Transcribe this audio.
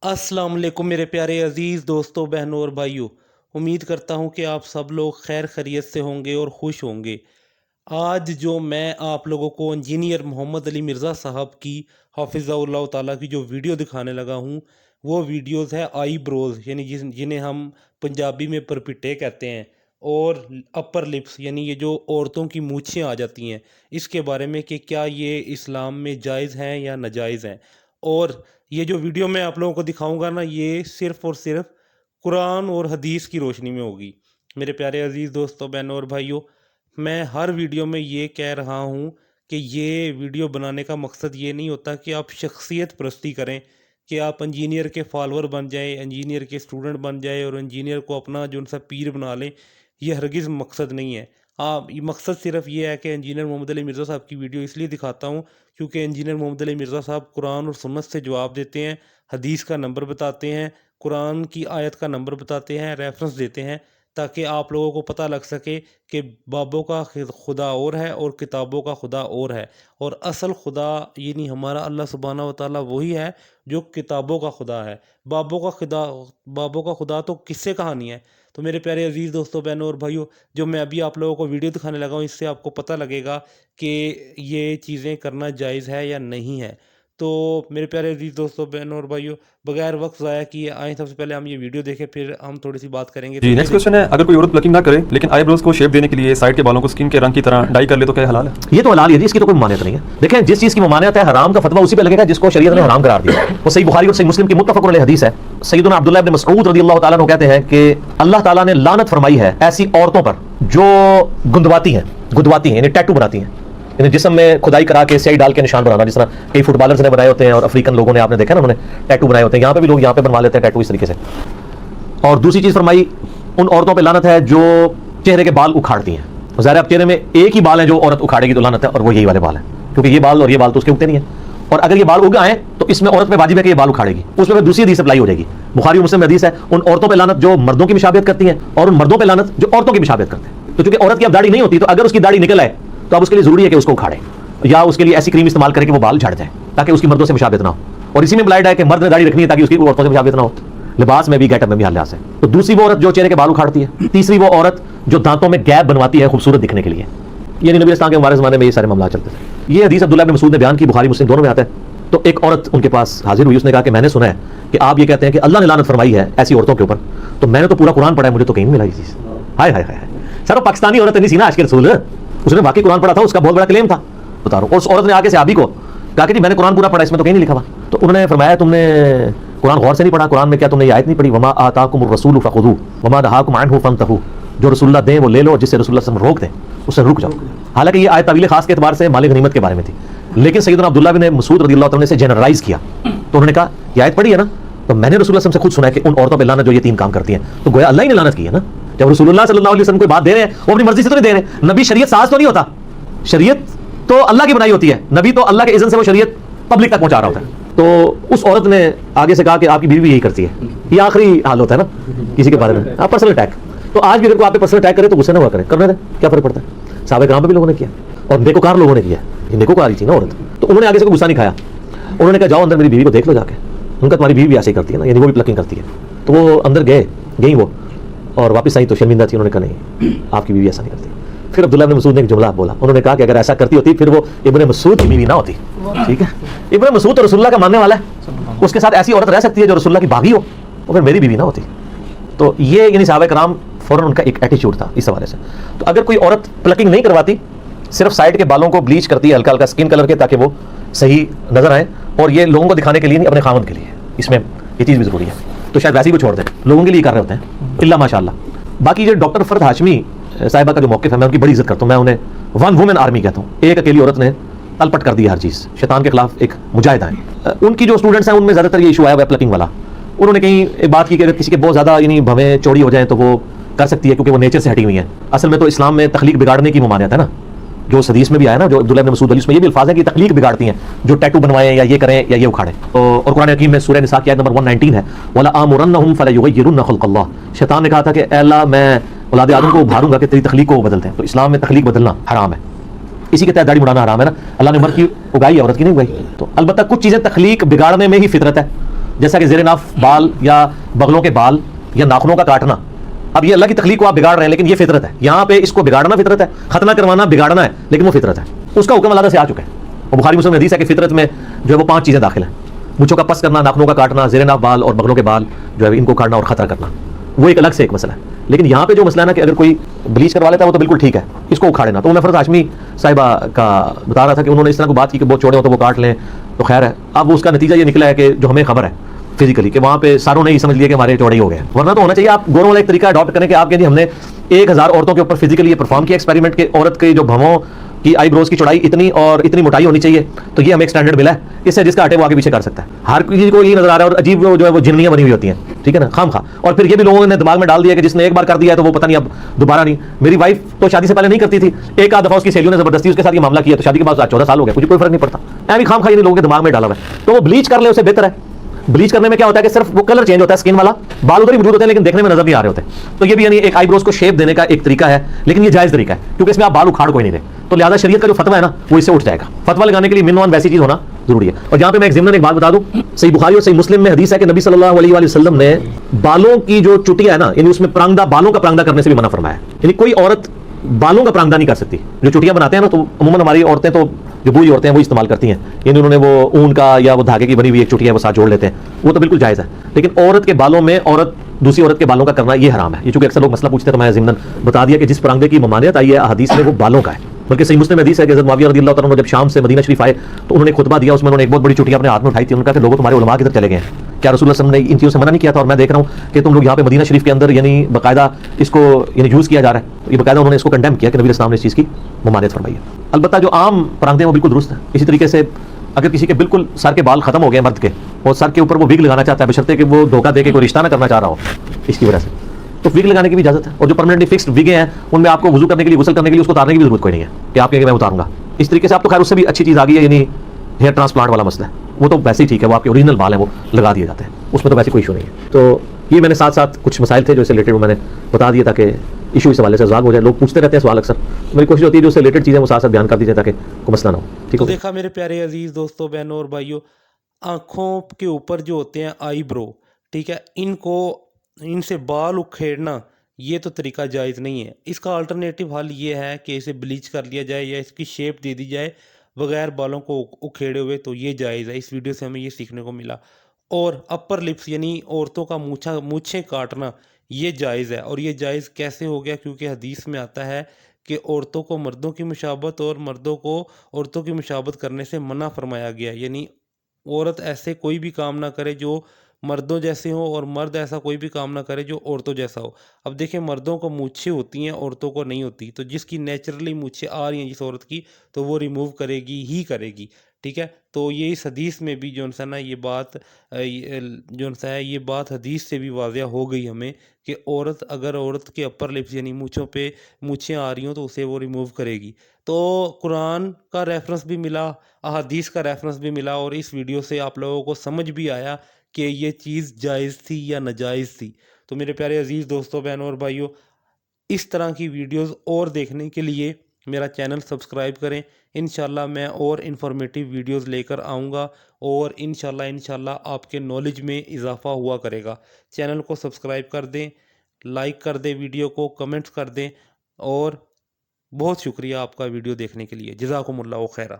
अस्सलाम वालेकुम मेरे प्यारे अज़ीज़ दोस्तों, बहनों और भाइयों। उम्मीद करता हूँ कि आप सब लोग खैर खैरियत से होंगे और खुश होंगे। आज जो मैं आप लोगों को इंजीनियर मोहम्मद अली मिर्ज़ा साहब की हाफिज़हुल्लाह ताला की जो वीडियो दिखाने लगा हूँ, वो वीडियोज़ है आई ब्रोज़, यानी जिन्हें हम पंजाबी में परपिटे कहते हैं, और अपर लिप्स यानी ये जो औरतों की मूछें आ जाती हैं, इसके बारे में कि क्या ये इस्लाम में जायज़ हैं या नाजायज़ हैं। और ये जो वीडियो मैं आप लोगों को दिखाऊंगा ना, ये सिर्फ़ और सिर्फ कुरान और हदीस की रोशनी में होगी। मेरे प्यारे अज़ीज़ दोस्तों, बहनों और भाइयों, मैं हर वीडियो में ये कह रहा हूँ कि ये वीडियो बनाने का मकसद ये नहीं होता कि आप शख्सियत परस्ती करें, कि आप इंजीनियर के फॉलोअर बन जाएं, इंजीनियर के स्टूडेंट बन जाएं और इंजीनियर को अपना जो उनसा पीर बना लें। ये हरगिज़ मकसद नहीं है। ये मकसद सिर्फ ये है कि इंजीनियर मोहम्मद अली मिर्ज़ा साहब की वीडियो इसलिए दिखाता हूँ क्योंकि इंजीनियर मोहम्मद अली मिर्ज़ा साहब कुरान और सुन्नत से जवाब देते हैं, हदीस का नंबर बताते हैं, कुरान की आयत का नंबर बताते हैं, रेफरेंस देते हैं, ताकि आप लोगों को पता लग सके कि बाबों का खुदा और है और किताबों का खुदा और है, और असल खुदा यानी हमारा अल्लाह सुब्हानहू व तआला वही है जो किताबों का खुदा है। बाबों का खुदा तो किस्से कहानी है। तो मेरे प्यारे अजीज़ दोस्तों, बहनों और भाइयों, जो मैं अभी आप लोगों को वीडियो दिखाने लगा हूँ, इससे आपको पता लगेगा कि ये चीज़ें करना जायज़ है या नहीं है। तो मेरे प्यारे अजीज़ दोस्तों, बहनों और भाइयों, बगैर वक्त ज़ाया किए आए सबसे पहले हम ये वीडियो देखें, फिर हम थोड़ी सी बात करेंगे। जी, नेक्स्ट क्वेश्चन है, अगर कोई औरत प्लकिंग ना करे लेकिन आईब्रोज को शेप देने के लिए साइड के बालों को स्किन के रंग की तरह डाई कर ले तो क्या हलाल है? ये तो हलाल है जी, इसकी तो कोई मान्यता नहीं है। देखें, जिस चीज की ममानियत है, हराम का फतवा उसी पे लगेगा जिसको शरीयत ने हराम करार दिया। वो सही बुखारी और सही मुस्लिम की मुत्तफ़क़ुन अलैह हदीस है। सैयदना अब्दुल्लाह इब्न मसऊद रज़ियल्लाहु ताला अन्हु कहते हैं कि अल्लाह ताला ने लानत फरमाई है ऐसी औरतों पर जो गुंदवाती हैं यानी टैटू बनाती हैं, यानी जिस्म में खुदाई करा के स्याही डाल के निशान बनाना, जिस तरह कई फुटबॉलर्स ने बनाए होते हैं और अफ्रीकन लोगों ने, आपने देखा ना, उन्होंने टैटू बनाए होते हैं। यहाँ पे भी लोग यहाँ पे बनवा लेते हैं टैटू इस तरीके से। और दूसरी चीज फरमाई, उन औरतों पे लानत है जो चेहरे के बाल उखाड़ती हैं। ज़ाहिर है, अब चेहरे में एक ही बाल है जो औरत उखाड़ेगी तो लानत है, और वो यही वाले बाल है, क्योंकि ये बाल और ये बाल तो उसके उगते नहीं है। और अगर ये बाल उग आए तो इसमें औरत पे वाजिब है कि ये बाल उखाड़ेगी। उसमें फिर दूसरी हदीस अप्लाई हो जाएगी, बुखारी और मुस्लिम हदीस है, उन औरतों पे लानत जो मर्दों की मुशाबियत करती हैं, और उन मर्दों पे लानत जो औरतों की मुशाबियत करते हैं। तो चूंकि औरत की अब दाढ़ी नहीं होती, तो अगर उसकी दाढ़ी निकल आए तो अब उसके लिए जरूरी है कि उसको उखाड़े, या उसके लिए ऐसी क्रीम इस्तेमाल करे कि वो बाल झड़ जाए, ताकि उसकी मर्दों से मुशाबियत ना हो। और इसी में ब्लाइड है कि मर्द ने दाढ़ी रखनी है ताकि उसकी औरतों से मुशाबियत ना हो, लिबास में भी, गेटअप में भी, हाल से। तो दूसरी वो औरत जो चेहरे के बाल उखाड़ती है। तीसरी वो औरत जो दांतों में गैप बनवाती है खूबसूरत दिखने के लिए। यानी नबी इस्लाम के हमारे ज़माने में ये सारे मामला चलते थे। ये हदीस अब्दुल्लाह इब्न मसऊद ने बयान की, बुखारी मुस्लिम दोनों में आता है। तो एक औरत उनके पास हाजिर हुई, उसने कहा कि मैंने सुना है कि आप ये कहते हैं कि अल्लाह ने लानत फरमाई है ऐसी औरतों के ऊपर, तो मैंने तो पूरा कुरान पढ़ा है, मुझे तो कहीं नहीं मिला ये चीज़। हाय हाय हाय, सर वो पाकिस्तानी औरत नहीं सी ना आशिक़ रसूल, उसने वाकई कुरान पढ़ा था, उसका बहुत बड़ा क्लेम था, बता रहा हूँ। उस औरत ने आके सहाबी को कहा कि जी मैंने कुरान पूरा पढ़ा, इसमें तो कहीं नहीं लिखा हुआ। तो उन्होंने फरमाया, तुमने कुरान गौर से नहीं पढ़ा, कुरान में क्या तुमने ये आयत नहीं पढ़ी, वमा आताकुमुर रसूल फखुदू वमा नहाकुम अन्हु फंतहू, जो रसूलुल्लाह दें वो ले लो, जिससे रसूलुल्लाह सल्लल्लाहु अलैहि वसल्लम रोक दें उससे रुक जाओ। हालांकि ये आयत तवील खास के एतबार से माल गनीमत के बारे में थी, लेकिन सैयदना अब्दुल्लाह बिन मसऊद रज़ियल्लाहु ताला ने इसे जनरलाइज किया। तो उन्होंने कहा ये आयत पढ़ी है ना, तो मैंने रसूलुल्लाह सल्लल्लाहु अलैहि वसल्लम से खुद सुना है कि उन औरतों पे लानत जो ये तीन काम करती हैं, तो गोया अल्लाह ही ने लानत की है ना। जब रसूलुल्लाह सल्लल्लाहु अलैहि वसल्लम कोई बात दे रहे हैं, वो अपनी मर्जी से तो नहीं दे रहे। नबी शरीयत साज तो नहीं होता, शरीयत तो अल्लाह की बनाई होती है, नबी तो अल्लाह के इज़्न से वो शरीयत पब्लिक तक पहुंचा रहा होता है। तो उस औरत ने आगे से कहा कि आपकी बीवी भी यही करती है। ये आखिरी हाल होता है ना किसी के बारे में, आप पर्सनल अटैक। तो आज भी अगर कोई आप पे पर्सनल अटैक करे तो गुस्से ना हुआ करे, करने दे, क्या फर्क पड़ता है। साहबे कराम पे भी लोगों ने किया और नेकोकार लोगों ने किया, ये नेकोकार ही थी ना औरत। तो उन्होंने आगे से कोई गुस्सा नहीं खाया, उन्होंने कहा जाओ अंदर मेरी बीवी को देख लो जाके। उनका तुम्हारी बीवी भी ऐसे ही करती है ना, यानी वो भी प्लकिंग करती है। तो वो अंदर गई वो, और वापस आई तो शर्मिंदा थी। उन्होंने कहा नहीं, आपकी बीवी ऐसा नहीं करती। फिर अब्दुल्लाह इब्न मसऊद ने एक जुमला बोला, उन्होंने कहा कि अगर ऐसा करती होती फिर वो इब्न मसऊद की बीवी ना होती। ठीक है, इब्न मसऊद तो रसूलुल्लाह का मानने वाला है, उसके साथ ऐसी औरत रह सकती है जो रसूलुल्लाह की भाभी हो, और फिर मेरी बीवी ना होती। तो ये यानी सहाबा कराम फौरन उनका एक एटीट्यूड था इस हवाले से। तो अगर कोई औरत प्लकिंग नहीं करवाती, सिर्फ साइड के बालों को ब्लीच करती है हल्का हल्का स्किन कलर के, ताकि वो सही नजर आए, और ये लोगों को दिखाने के लिए नहीं, अपने खामद के लिए, इसमें ये चीज़ भी जरूरी है। तो शायद वैसे ही को छोड़ दें, लोगों के लिए कर रहे होते हैं, इल्ला माशाअल्लाह। बाकी जो डॉक्टर फरद हाशमी साहिबा का जो मौक़िफ़ है, मैं उनकी बड़ी इज्जत करता हूँ। मैं उन्हें वन वुमेन आर्मी कहता हूँ। एक अकेली औरत ने तलपट कर दी हर चीज़, शैतान के खिलाफ एक मुजाहिदा है। उनकी जो स्टूडेंट्स हैं उनमें ज़्यादातर ये इशू आया हुआ है प्लकिंग वाला। उन्होंने कहीं एक बात की कि अगर किसी के बहुत ज़्यादा यानी भवें चौड़ी हो जाएँ तो वो कर सकती है, क्योंकि वो नेचर से हटी हुई है। असल में तो इस्लाम में तख्लीक बिगाड़ने की ममानियत है ना, जो हदीस में भी आया ना, जो अब्दुल्लाह इब्न मसऊद, उसमें ये भी अल्फाज है कि तख्लीक बिगाड़ती हैं, जो टैटू बनवाएं या ये करें या ये उखाड़ें। और कुरान हकीम में सूरह निसा की आयत नंबर 119 है, वला आमुरन्नहुम फलयुगय्यिरुन्न खल्क़ल्लाह। शैतान ने कहा था कि ऐ अल्लाह, मैं औलाद आदम को उभारूंगा कि तेरी तख्लीक को बदलते हैं। तो इस्लाम में तख्लीक बदलना हराम है, इसी के तहत दाढ़ी मुड़ाना हराम है ना। अल्लाह ने मर्द की उगाई, औरत की नहीं उगाई। तो अलबत्ता कुछ चीज़ें तख्लीक बिगाड़ने में ही फितरत है, جیسا کہ زیر ناف بال یا بغلوں کے بال یا ناخنوں کا کاٹنا، اب یہ اللہ کی تخلیق کو آپ بگاڑ رہے ہیں، لیکن یہ فطرت ہے، یہاں پہ اس کو بگاڑنا فطرت ہے، ختنہ کروانا بگاڑنا ہے، لیکن وہ فطرت ہے، اس کا حکم اللہ سے آ چکا ہے۔ اور بخاری مسلم میں حدیث ہے کہ فطرت میں جو ہے وہ 5 چیزیں داخل ہیں، مونچھوں کا پس کرنا، ناخنوں کا کاٹنا، زیر ناف بال اور بغلوں کے بال جو ہے ان کو کاٹنا اور خطرہ کرنا، وہ ایک الگ سے ایک مسئلہ ہے۔ لیکن یہاں پہ جو مسئلہ ہے نا کہ اگر کوئی بلیچ کروا لیتا ہے وہ تو بالکل ٹھیک ہے، اس کو اکھاڑے نا، تو میں فرض ہاشمی صاحبہ کا بتا رہا تھا کہ انہوں نے اس طرح کو بات کی کہ بہت چھوڑے ہو تو وہ کاٹ لیں تو خیر ہے۔ اب اس کا نتیجہ یہ نکلا ہے کہ جو ہمیں خبر ہے فزیکلی کہ وہاں پہ ساروں نے یہ سمجھ لیا کہ ہمارے چوڑے ہی ہو گئے، ورنہ تو ہونا چاہیے آپ گوروں والا ایک طریقہ اڈاپٹ کریں کہ آپ کہیں ہم نے 1000 عورتوں کے اوپر فزیکلی یہ پرفارم کیا ایکسپیریمنٹ کہ عورت کی جو بھووں کی آئی بروز کی چوڑائی اتنی اور اتنی موٹائی ہونی چاہیے، تو یہ ہمیں ایک سٹینڈرڈ ملا ہے، اس سے جس کا ہٹے وہ آگے پیچھے کر سکتا ہے۔ ہر کسی کو یہ نظر آ رہا ہے اور عجیب جو ہے وہ جننیاں بنی ہوئی ہوتی ہیں، ٹھیک ہے نا، خام خواہ۔ اور پھر یہ بھی لوگوں نے دماغ میں ڈال دیا کہ جس نے ایک بار کر دیا ہے تو وہ پتہ نہیں اب دوبارہ نہیں۔ میری وائف تو شادی سے پہلے نہیں کرتی تھی، ایک آدھ دفعہ اس کی سہیلیوں نے زبردستی اس کے ساتھ یہ معاملہ کیا تو شادی کے بعد 14 سال ہو گئے، مجھے کوئی فرق نہیں پڑتا۔ ایویں خام خواہ لوگوں کے دماغ میں ڈالا ہوا ہے، تو وہ بلیچ کر لے اسے بہتر ہے۔ بلیچ کرنے میں کیا ہوتا ہے کہ صرف وہ کلر چینج ہوتا ہے اسکن والا، بال ادھر ہی موجود ہوتے ہیں لیکن دیکھنے میں نظر نہیں آ رہے ہوتے، تو یہ بھی یعنی ایک آئی بروز کو شیپ دینے کا ایک طریقہ ہے، لیکن یہ جائز طریقہ ہے کیونکہ اس میں آپ بال اکھاڑ کوئی نہیں دے، تو لہٰذا شریعت کا جو فتویٰ ہے نا وہ اس سے اٹھ جائے گا۔ فتویٰ لگانے کے لیے منوان ویسی چیز ہونا ضروری ہے۔ اور جہاں پہ میں ایک ضمن ایک بات بتا دوں، صحیح بخاری اور صحیح مسلم میں حدیث ہے کہ نبی صلی اللہ علیہ وآلہ وسلم نے بالوں کی جو چٹیا ہے نا، یعنی اس میں پرانگدہ، بالوں کا پرانگدہ کرنے سے بھی منع فرمایا ہے، یعنی کوئی عورت بالوں کا پرانگدہ نہیں کر سکتی۔ جو چٹیاں بناتے ہیں نا تو عموماً ہماری عورتیں تو جو بوڑھی عورتیں ہیں وہ استعمال کرتی ہیں، یعنی انہوں نے وہ اون کا یا وہ دھاگے کی بنی ہوئی ایک چٹیا وہ ساتھ جوڑ لیتے ہیں، وہ تو بالکل جائز ہے۔ لیکن عورت کے بالوں میں عورت دوسری عورت کے بالوں کا کرنا یہ حرام ہے۔ یہ چونکہ اکثر لوگ مسئلہ پوچھتے ہیں تو میں ضمن بتا دیا کہ جس پرانگدے کی ممانعت آئی ہے احادیث میں وہ بالوں کا ہے، بلکہ صحیح مسلم حدیث ہے کہ حضرت معاویہ رضی اللہ تعالیٰ عنہ جب شام سے مدینہ شریف آئے تو انہوں نے خطبہ دیا، اس میں انہوں نے ایک بہت بڑی چٹیا اپنے ہاتھ میں اٹھائی تھی، انہوں نے کہا کہ لوگوں تمہارے علماء کدھر چلے گئے ہیں؟ کیا رسول اللہ صلی اللہ علیہ وسلم نے ان چیزوں سے منع نہیں کیا تھا؟ اور میں دیکھ رہا ہوں کہ تم لوگ یہاں پہ مدینہ شریف کے اندر یعنی باقاعدہ اس کو یعنی یوز کیا جا رہا ہے، تو یہ باقاعدہ انہوں نے اس کو کنڈیم کیا کہ نبی علیہ السلام نے اس چیز کی ممانعت فرمائی ہے۔ البتہ جو عام پرانگدے ہیں وہ بالکل درست ہیں۔ اسی طریقے سے اگر کسی کے بالکل سر کے بال ختم ہو گئے مرد کے اور سر کے اوپر وہ وگ لگانا چاہتا ہے بشرطے کہ وہ دھوکہ دے کے کوئی رشتہ نہ کرنا چاہ رہا ہو اس کی وجہ سے، تو وگ لگانے کی بھی اجازت ہے۔ اور جو پرماننٹلی فکسڈ وگیں ہیں ان میں آپ کو وضو کرنے کے لیے، غسل کرنے کے لیے اس کو اتارنے کی بھی ضرورت کوئی نہیں ہے کہ آپ کہیں کہ میں اتاروں گا۔ اس طریقے سے آپ تو خیر اس سے بھی اچھی چیز آ گئی ہے، یعنی ہیئر ٹرانسپلانٹ والا مسئلہ ہے، وہ تو ویسے ہی ٹھیک ہے، وہ آپ کے اوریجنل بال ہیں وہ لگا دیے جاتے ہیں، اس میں تو ویسے کوئی ایشو نہیں ہے۔ تو یہ میں نے ساتھ ساتھ کچھ مسائل تھے جو اس سے ریلیٹڈ میں نے بتا دیے تاکہ ایشو اس حوالے سے زاگ ہو جائے۔ لوگ پوچھتے رہتے ہیں سوال اکثر، میری کوشش ہوتی ہے جو اس سے ریلیٹڈ چیزیں وہ ساتھ ساتھ بیان کر دی جائے تاکہ کوئی مسئلہ نہ ہو، ٹھیک تو ہے؟ دیکھا میرے پیارے عزیز دوستوں، بہنوں اور بھائیوں، آنکھوں کے اوپر جو ہوتے ہیں آئی برو، ٹھیک ہے، ان سے بال اکھیڑنا یہ تو طریقہ جائز نہیں ہے۔ اس کا الٹرنیٹیو حل یہ ہے کہ اسے بلیچ کر لیا جائے یا اس کی شیپ دے دی جائے بغیر بالوں کو اکھیڑے ہوئے، تو یہ جائز ہے۔ اس ویڈیو سے ہمیں یہ سیکھنے کو ملا۔ اور اپر لپس یعنی عورتوں کا مونچھیں کاٹنا یہ جائز ہے، اور یہ جائز کیسے ہو گیا؟ کیونکہ حدیث میں آتا ہے کہ عورتوں کو مردوں کی مشابہت اور مردوں کو عورتوں کی مشابہت کرنے سے منع فرمایا گیا، یعنی عورت ایسے کوئی بھی کام نہ کرے جو مردوں جیسے ہوں اور مرد ایسا کوئی بھی کام نہ کرے جو عورتوں جیسا ہو۔ اب دیکھیں مردوں کو مونچھیں ہوتی ہیں، عورتوں کو نہیں ہوتی، تو جس کی نیچرلی مونچھیں آ رہی ہیں جس عورت کی تو وہ ریموو کرے گی، ٹھیک ہے۔ تو یہ اس حدیث میں بھی جو ہے نا یہ بات یہ بات حدیث سے بھی واضح ہو گئی ہمیں کہ اگر عورت کے اپر لپس یعنی مونچھوں پہ مونچھیں آ رہی ہوں تو اسے وہ ریموو کرے گی۔ تو قرآن کا ریفرنس بھی ملا، احادیث کا ریفرنس بھی ملا، اور اس ویڈیو سے آپ لوگوں کو سمجھ بھی آیا کہ یہ چیز جائز تھی یا ناجائز تھی۔ تو میرے پیارے عزیز دوستوں، بہنوں اور بھائیوں، اس طرح کی ویڈیوز اور دیکھنے کے لیے میرا چینل سبسکرائب کریں۔ انشاءاللہ میں اور انفارمیٹیو ویڈیوز لے کر آؤں گا، اور انشاءاللہ آپ کے نالج میں اضافہ ہوا کرے گا۔ چینل کو سبسکرائب کر دیں، لائک کر دیں، ویڈیو کو کمنٹس کر دیں، اور بہت شکریہ آپ کا ویڈیو دیکھنے کے لیے۔ جزاکم اللہ خیرہ۔